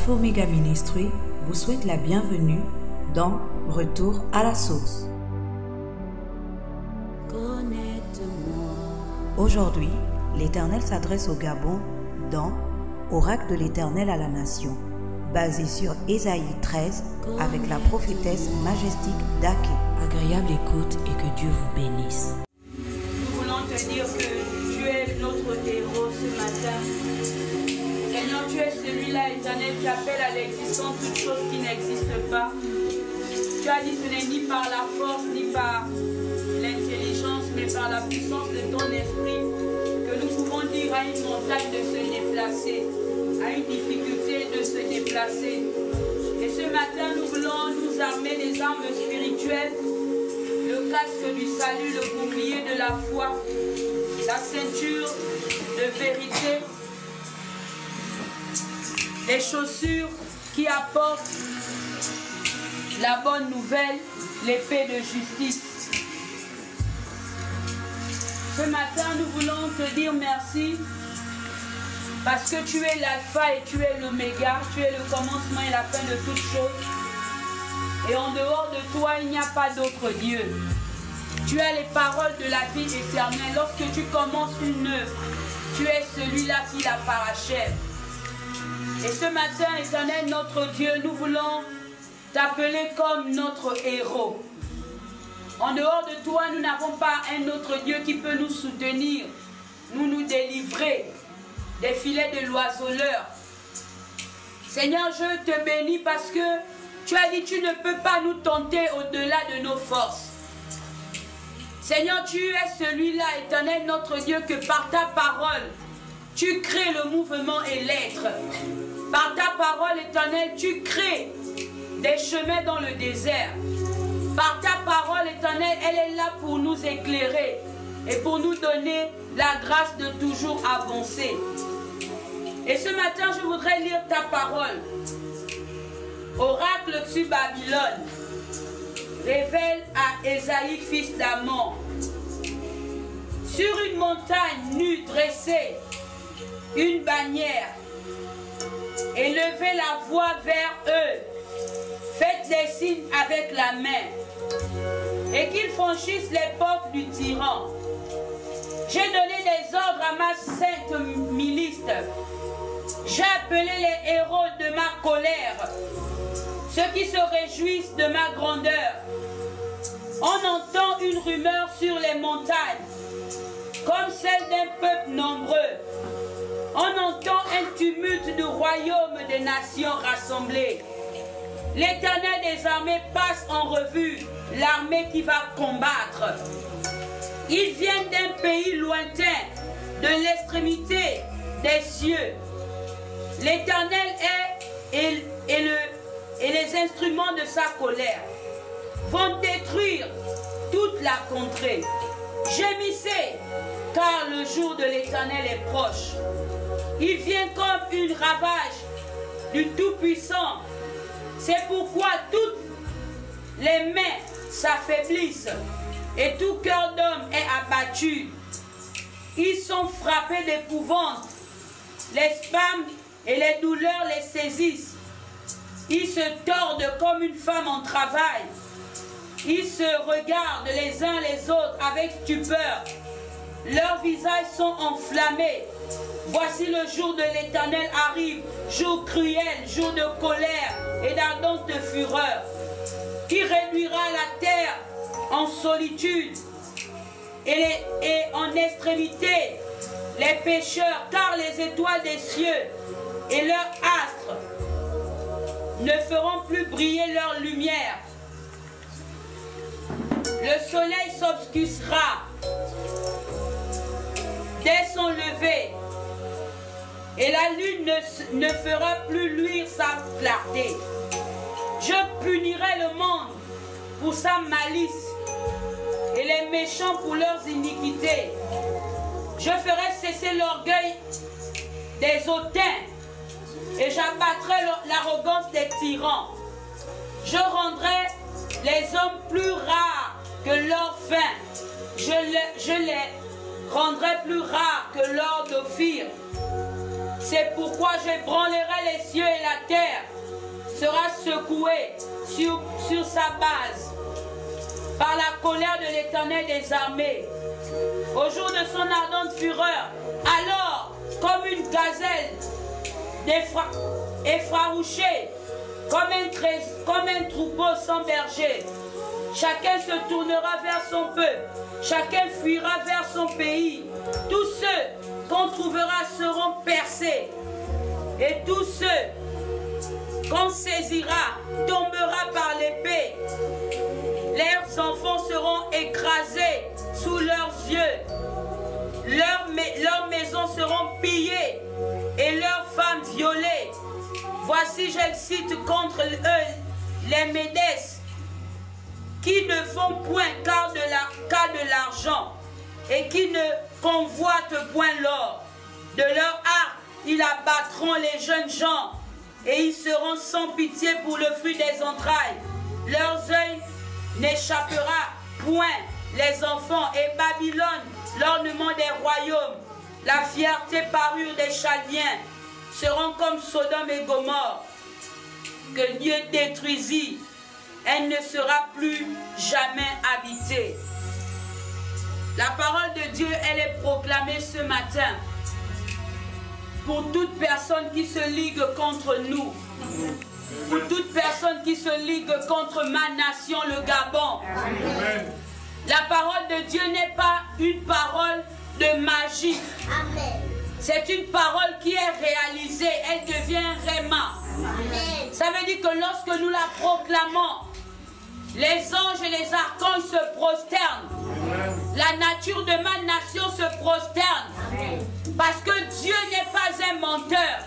Alpha Omega Ministry vous souhaite la bienvenue dans Retour à la source. Aujourd'hui, l'Éternel s'adresse au Gabon dans Oracle de l'Éternel à la nation, basé sur Ésaïe 13 avec la prophétesse majestique Daké. Agréable écoute et que Dieu vous bénisse. Nous voulons te dire que tu es notre héros ce matin. Seigneur, tu es celui-là, Éternel, qui appelle à l'existence toutes choses qui n'existent pas. Tu as dit que ce n'est ni par la force, ni par l'intelligence, mais par la puissance de ton esprit que nous pouvons dire à une montagne de se déplacer, à une difficulté de se déplacer. Et ce matin, nous voulons nous armer des armes spirituelles, le casque du salut, le bouclier de la foi, la ceinture de vérité, les chaussures qui apportent la bonne nouvelle, l'épée de justice. Ce matin, nous voulons te dire merci parce que tu es l'alpha et tu es l'oméga, tu es le commencement et la fin de toutes choses. Et en dehors de toi, il n'y a pas d'autre Dieu. Tu as les paroles de la vie éternelle. Lorsque tu commences une œuvre, tu es celui-là qui la parachève. Et ce matin, Éternel, notre Dieu, nous voulons t'appeler comme notre héros. En dehors de toi, nous n'avons pas un autre Dieu qui peut nous soutenir, nous délivrer des filets de l'oiseleur. Seigneur, je te bénis parce que tu as dit tu ne peux pas nous tenter au-delà de nos forces. Seigneur, tu es celui-là, Éternel, notre Dieu, que par ta parole, tu crées le mouvement et l'être. Par ta parole, Éternel, tu crées des chemins dans le désert. Par ta parole, Éternel, elle est là pour nous éclairer et pour nous donner la grâce de toujours avancer. Et ce matin, je voudrais lire ta parole. Oracle sur Babylone. Révèle à Ésaïe, fils d'Amon. Sur une montagne nue dressée, une bannière. Élevez la voix vers eux. Faites des signes avec la main. Et qu'ils franchissent les portes du tyran. J'ai donné des ordres à ma sainte milice. J'ai appelé les héros de ma colère, ceux qui se réjouissent de ma grandeur. On entend une rumeur sur les montagnes, comme celle d'un peuple nombreux. On entend un tumulte de royaumes des nations rassemblées. L'Éternel des armées passe en revue l'armée qui va combattre. Ils viennent d'un pays lointain, de l'extrémité des cieux. L'Éternel et les instruments de sa colère vont détruire toute la contrée. Gémissez, car le jour de l'Éternel est proche. Il vient comme une ravage du Tout-Puissant. C'est pourquoi toutes les mains s'affaiblissent et tout cœur d'homme est abattu. Ils sont frappés d'épouvante. Les spasmes et les douleurs les saisissent. Ils se tordent comme une femme en travail. Ils se regardent les uns les autres avec stupeur. Leurs visages sont enflammés. Voici le jour de l'Éternel arrive, jour cruel, jour de colère et d'ardente fureur, qui réduira la terre en solitude et en extrémité les pécheurs, car les étoiles des cieux et leurs astres ne feront plus briller leur lumière. Le soleil s'obscurcira dès son lever et la lune ne fera plus luire sa clarté. Je punirai le monde pour sa malice et les méchants pour leurs iniquités. Je ferai cesser l'orgueil des hautains et j'abattrai l'arrogance des tyrans. Je rendrai les hommes plus rares que l'or fin. Je les rendrai plus rares que l'or d'Ophir. C'est pourquoi j'ébranlerai les cieux et la terre sera secouée sur sa base par la colère de l'Éternel des armées. Au jour de son ardente fureur, alors, comme une gazelle effarouchée, comme un troupeau sans berger, chacun se tournera vers son peuple, chacun fuira vers son pays. Tous ceux qu'on trouvera seront percés, et tous ceux qu'on saisira tombera par l'épée. Leurs enfants seront écrasés sous leurs yeux, leurs maisons seront pillées et leurs femmes violées. Voici, je cite contre eux les Médès, qui ne font point cas de l'argent et qui ne convoitent point l'or. De leur arc, ils abattront les jeunes gens et ils seront sans pitié pour le fruit des entrailles. Leurs œils n'échappera point les enfants, et Babylone, l'ornement des royaumes, la fierté parure des Chaldiens, seront comme Sodome et Gomorrhe, que Dieu détruisit. Elle ne sera plus jamais habitée. La parole de Dieu, elle est proclamée ce matin pour toute personne qui se ligue contre nous, pour toute personne qui se ligue contre ma nation, le Gabon. Amen. La parole de Dieu n'est pas une parole de magie. C'est une parole qui est réalisée, elle devient réma. Ça veut dire que lorsque nous la proclamons, les anges et les archanges se prosternent. La nature de ma nation se prosterne. Parce que Dieu n'est pas un menteur.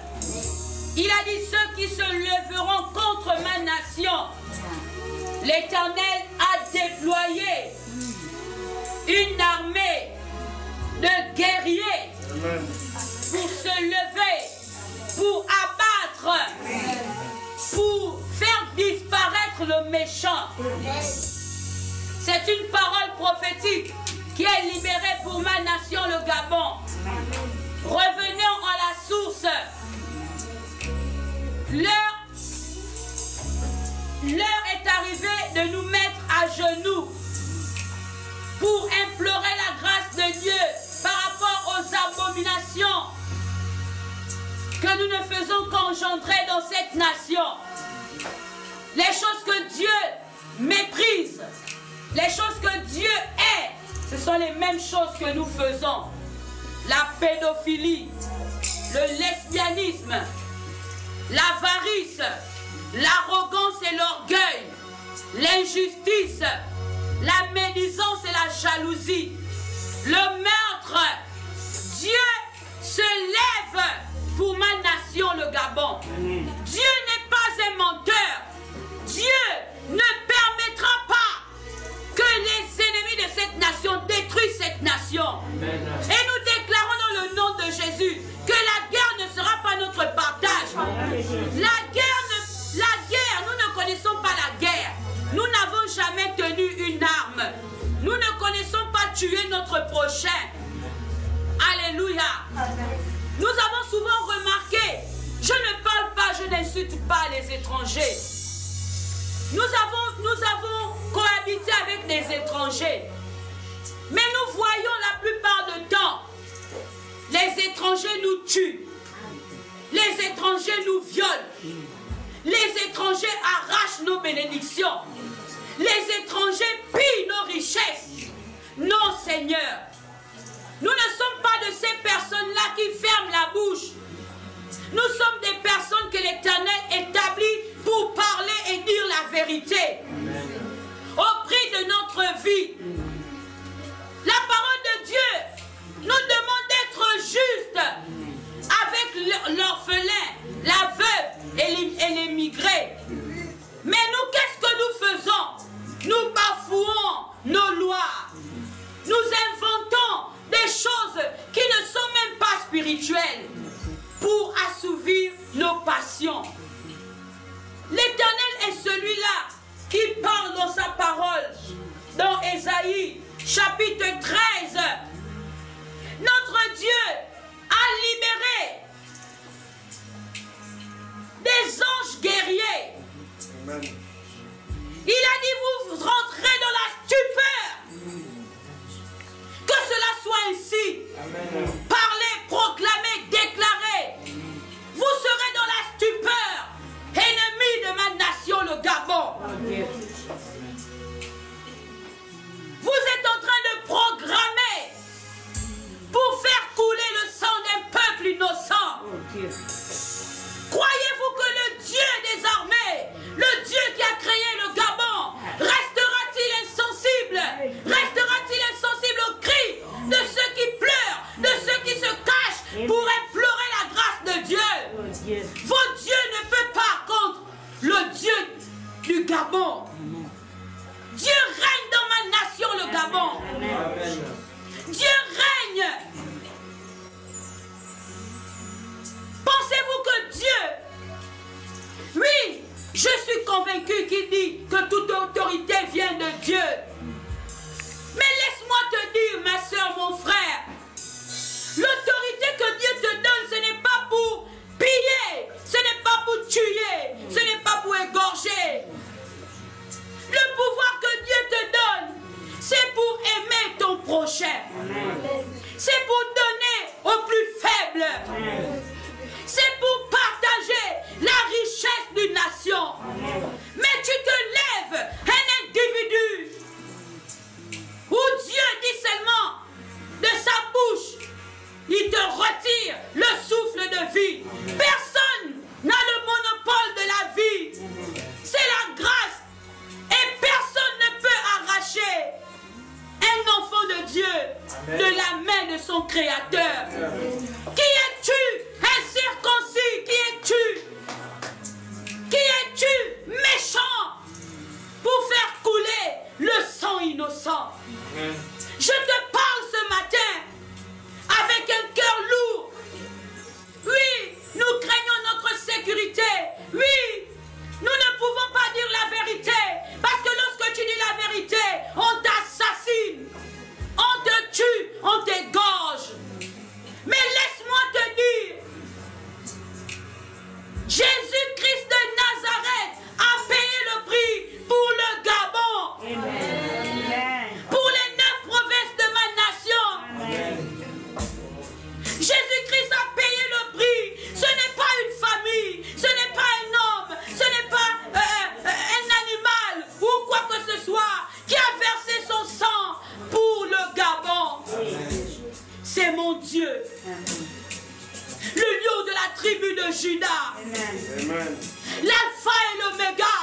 Il a dit ceux qui se leveront contre ma nation. L'Éternel a déployé une armée de guerriers pour se lever, pour abattre, pour faire disparaître le méchant. C'est une parole prophétique qui est libérée pour ma nation, le Gabon. Revenons à la source. L'heure est arrivée de nous mettre à genoux pour implorer la grâce de Dieu par rapport aux abominations que nous ne faisons qu'engendrer dans cette nation. Les choses que Dieu méprise, les choses que Dieu hait, ce sont les mêmes choses que nous faisons. La pédophilie, le lesbianisme, l'avarice, l'arrogance et l'orgueil, l'injustice, la médisance et la jalousie, le meurtre. Dieu se lève pour ma nation, le Gabon. Dieu n'est pas un menteur. Dieu ne permettra pas que les ennemis de cette nation détruisent cette nation. Et nous déclarons dans le nom de Jésus que la guerre ne sera pas notre partage. La guerre, nous ne connaissons pas la guerre. Nous n'avons jamais tenu une arme. Nous ne connaissons pas tuer notre prochain. Alléluia. Nous avons souvent remarqué, je ne parle pas, je n'insulte pas les étrangers. Nous avons cohabité avec des étrangers. Mais nous voyons la plupart du temps, les étrangers nous tuent. Les étrangers nous violent. Les étrangers arrachent nos bénédictions. Les étrangers pillent nos richesses. Non, Seigneur. Nous ne sommes pas de ces personnes-là qui ferment la bouche. Nous sommes des personnes que l'Éternel établit pour parler et dire la vérité. Au prix de notre vie. La parole de Dieu nous demande d'être justes avec l'orphelin, la veuve et l'émigré. Mais nous, qu'est-ce que nous faisons? Nous bafouons nos lois. Nous inventons des choses qui ne sont même pas spirituelles pour assouvir nos passions. L'Éternel est celui-là qui parle dans sa parole, dans Ésaïe, chapitre 13. Notre Dieu a libéré Dieu règne. Pensez-vous que Dieu, oui, je suis convaincu qu'il dit que toute autorité vient de Dieu. Mais laisse-moi te dire, ma soeur, mon frère, l'autorité que Dieu te donne, ce n'est pas pour piller, ce n'est pas pour tuer, ce n'est pas pour égorger. Le pouvoir que Dieu te donne, c'est pour aimer ton prochain. C'est pour donner aux plus faibles. C'est pour partager la richesse d'une nation. Mais tu te lèves, un individu, où Dieu dit seulement de sa bouche, il te retire le souffle de vie. Personne n'a le monopole de la vie. C'est la grâce. Et personne ne peut arracher un enfant de Dieu de la main de son Créateur. Qui es-tu? Incirconcis, qui es-tu? Qui es-tu? Méchant pour faire couler le sang innocent. Je te parle ce matin avec un cœur lourd. Oui, nous craignons notre sécurité. Oui, nous ne pouvons pas dire la vérité. Parce que lorsque tu dis la vérité, on t'assassine, on te tue, on t'égorge. Mais laisse-moi te dire, Jésus-Christ de Nazareth a payé le prix pour le Gabon. Amen. Pour les 9 provinces de ma nation. Jésus-Christ a payé le prix. Ce n'est pas une famille, ce n'est pas un homme, ce n'est pas un animal ou quoi que ce soit qui a versé son sang pour le Gabon. C'est mon Dieu. Le lion de la tribu de Juda. L'alpha et l'oméga.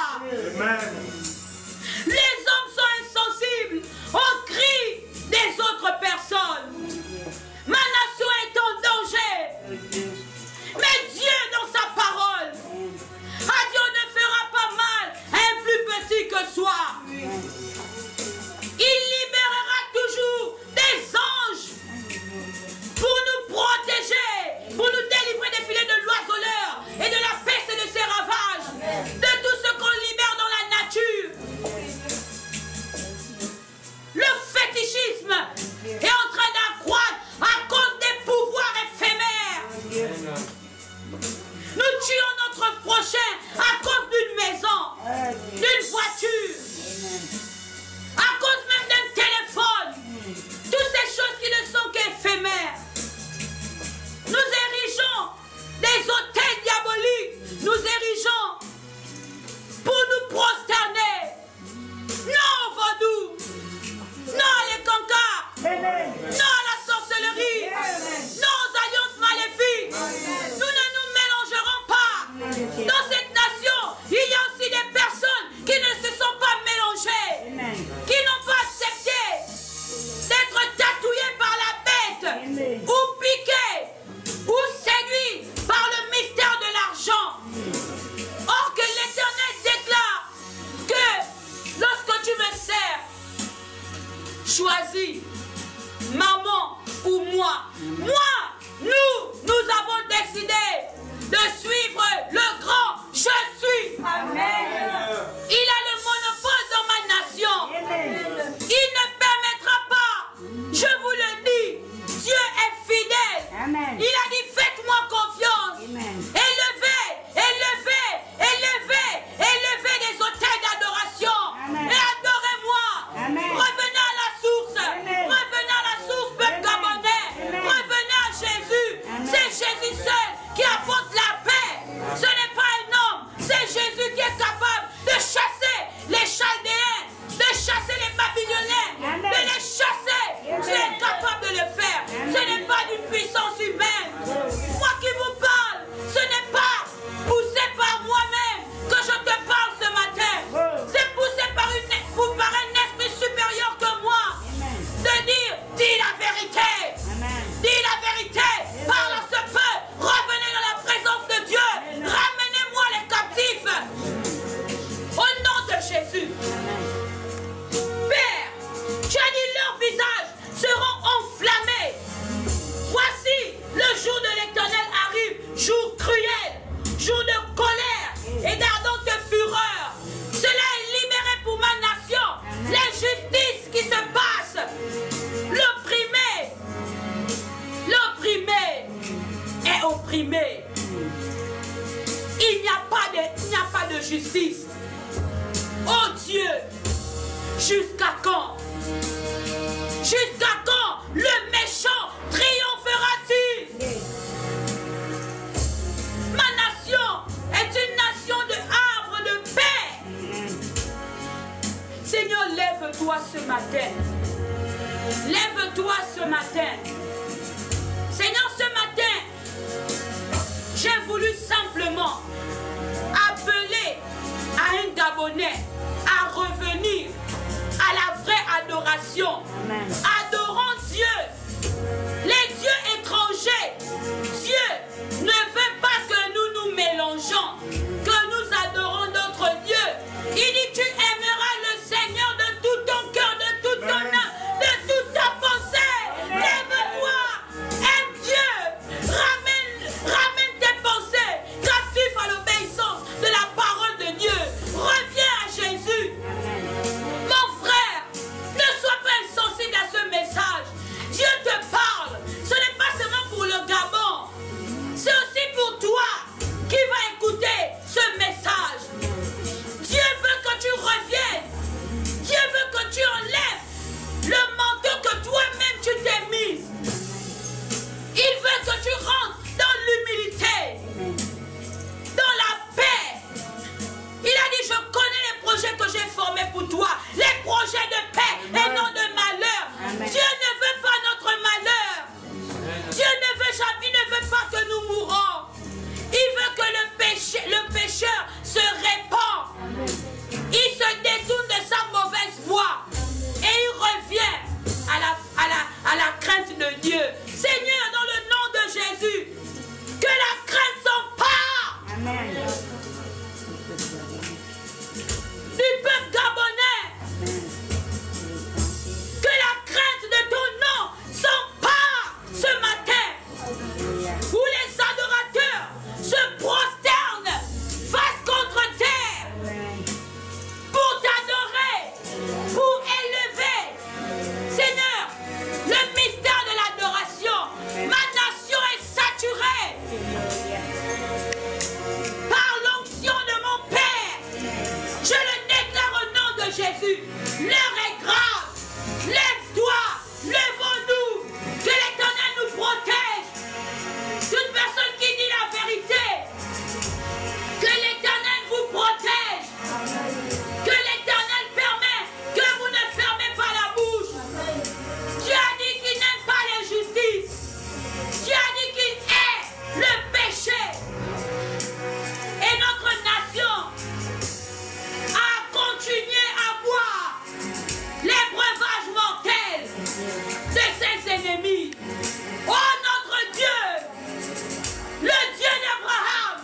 Les hommes sont insensibles aux cris des autres personnes. Ma nation est en danger. Mais Dieu, dans sa parole, a dit on ne fera pas mal à un plus petit que soi. Il libérera toujours des anges pour nous protéger, pour nous délivrer des filets de l'oiseleur et de la peste et de ses ravages, de tout ce qu'on libère dans la nature. Le fétichisme est en train d'accroître à cause des pouvoirs éphémères. Nous tuons notre prochain à cause d'une maison, d'une voiture, à cause même d'un téléphone. Toutes ces choses qui ne sont qu'éphémères. Nous érigeons des autels diaboliques. Nous érigeons pour nous prosterner. Non, vaudou. Non, les cancars. Non, la sorcellerie. Non, aux alliances maléfiques. Nous ne nous mélangerons pas. Dans cette nation, il y a aussi des personnes qui ne se sont pas mélangées, qui n'ont pas accepté d'être tatouées par la bête, ou piquées, ou séduites par le mystère de l'argent. Or que l'Éternel déclare que lorsque tu me sers, choisis maman ou moi. Nous avons décidé de suivre le grand je suis. Amen. Il a le monopole dans ma nation. Amen. Il ne permettra pas, je vous le dis, Dieu est fidèle. Amen. Il a dit faites-moi confiance. Amen. Élevez des autels d'adoration. Et adorez-moi. Revenez à la source. Amen. Revenez à la source, peuple gabonais. Amen. Revenez à Jésus. C'est Jésus seul qui apporte la paix. Ce n'est pas un homme, c'est Jésus qui est capable de justice. Oh Dieu, jusqu'à quand? Jusqu'à quand le méchant triomphera-t-il? Ma nation est une nation de havre de paix. Seigneur, lève-toi ce matin. Lève-toi ce matin. Seigneur, ce matin, j'ai voulu simplement appeler à un Gabonais à revenir à la vraie adoration. Amen. Adorons Dieu. Les dieux étrangers, Dieu ne veut pas que nous nous mélangeons, que nous adorons d'autres dieux. Il dit, tu aimeras le Seigneur de tout ton cœur, de toute ton âme, de toute ta pensée. Lève-toi, aime Dieu, ramène tes pensées captives à l'obéissance de la parole de Dieu. Reviens à Jésus. Mon frère, ne sois pas insensible à ce message. Dieu te parle. Ce n'est pas seulement pour le Gabon. C'est aussi pour toi qui va écouter ce message. Dieu veut que tu reviennes. Dieu veut que tu enlèves le manteau que toi-même tu t'es mis. Il veut que tu rentres dans l'humilité, dans la paix. Il a dit, je connais les projets que j'ai formés pour toi. Les projets de paix et non de malheur. Amen. Dieu ne veut pas notre malheur. Dieu ne veut jamais, il ne veut pas que nous mourons. Il veut que le pécheur se répand. Il se détourne de sa mauvaise voie. Et il revient à la crainte de Dieu. Seigneur, dans le nom de Jésus, que la crainte s'empare. Amen. Du peuple gabonais. Que la crainte de ton nom s'empare ce matin. Où les adorateurs se prosternent face contre terre pour t'adorer, pour élever. Seigneur, le mystère de l'adoration, ma nation est saturée par l'onction de mon Père. Je le déclare au nom de Jésus. L'heure est grave. Lève-toi, lèvons-nous, que l'Éternel nous protège. Toute personne qui dit la vérité, que l'Éternel vous protège. Que l'Éternel permet que vous ne fermez pas la bouche. Dieu a dit qu'il n'aime pas l'injustice. Dieu a dit qu'il hait le péché. Et notre nation a continué à boire les breuvages mortels de ses ennemis. Oh notre Dieu, le Dieu d'Abraham,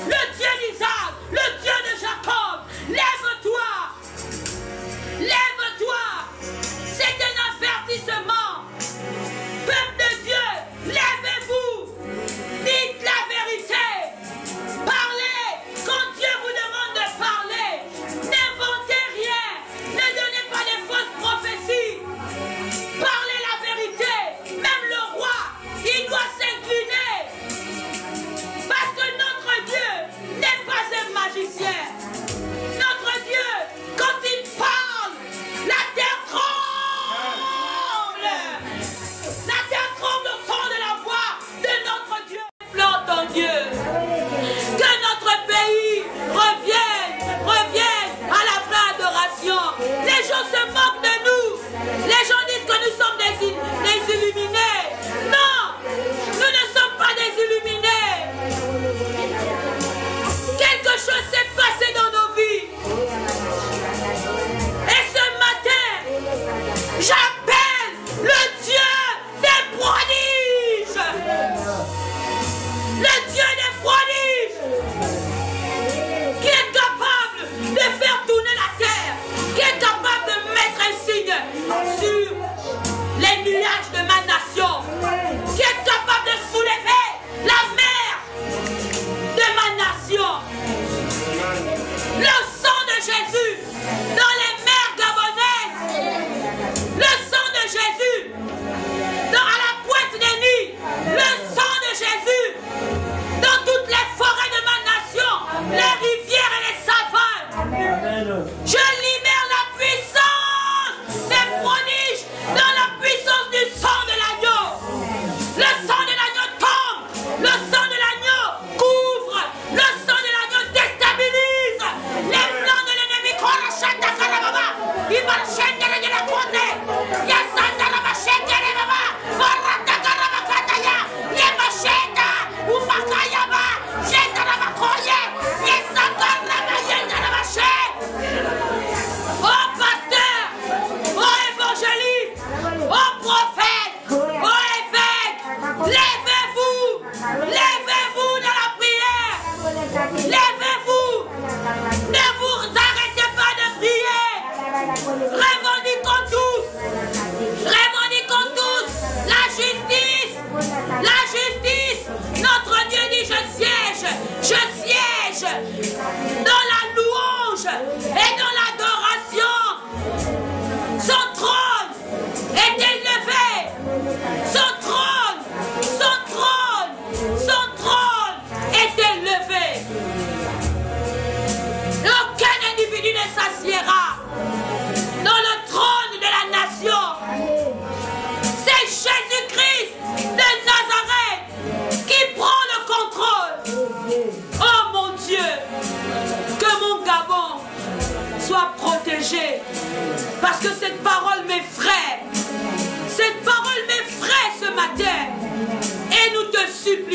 le Dieu d'Isaac, le Dieu de Jacob, lève-toi, lève-toi, c'est un avertissement. Peuple de Dieu, lèvez-vous, dites la vérité, parlez quand Dieu vous demande de parler, n'inventez rien, ne donnez pas de fausses prophéties, parlez la vérité, même le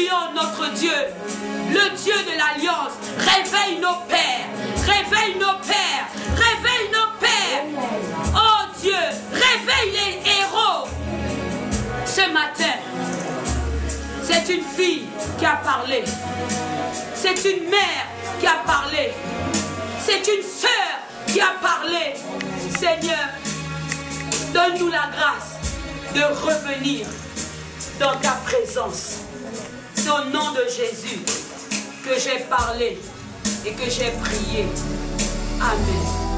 prions notre Dieu, le Dieu de l'Alliance. Réveille nos pères, réveille nos pères, réveille nos pères. Oh Dieu, réveille les héros. Ce matin, c'est une fille qui a parlé. C'est une mère qui a parlé. C'est une sœur qui a parlé. Seigneur, donne-nous la grâce de revenir dans ta présence. C'est au nom de Jésus que j'ai parlé et que j'ai prié. Amen.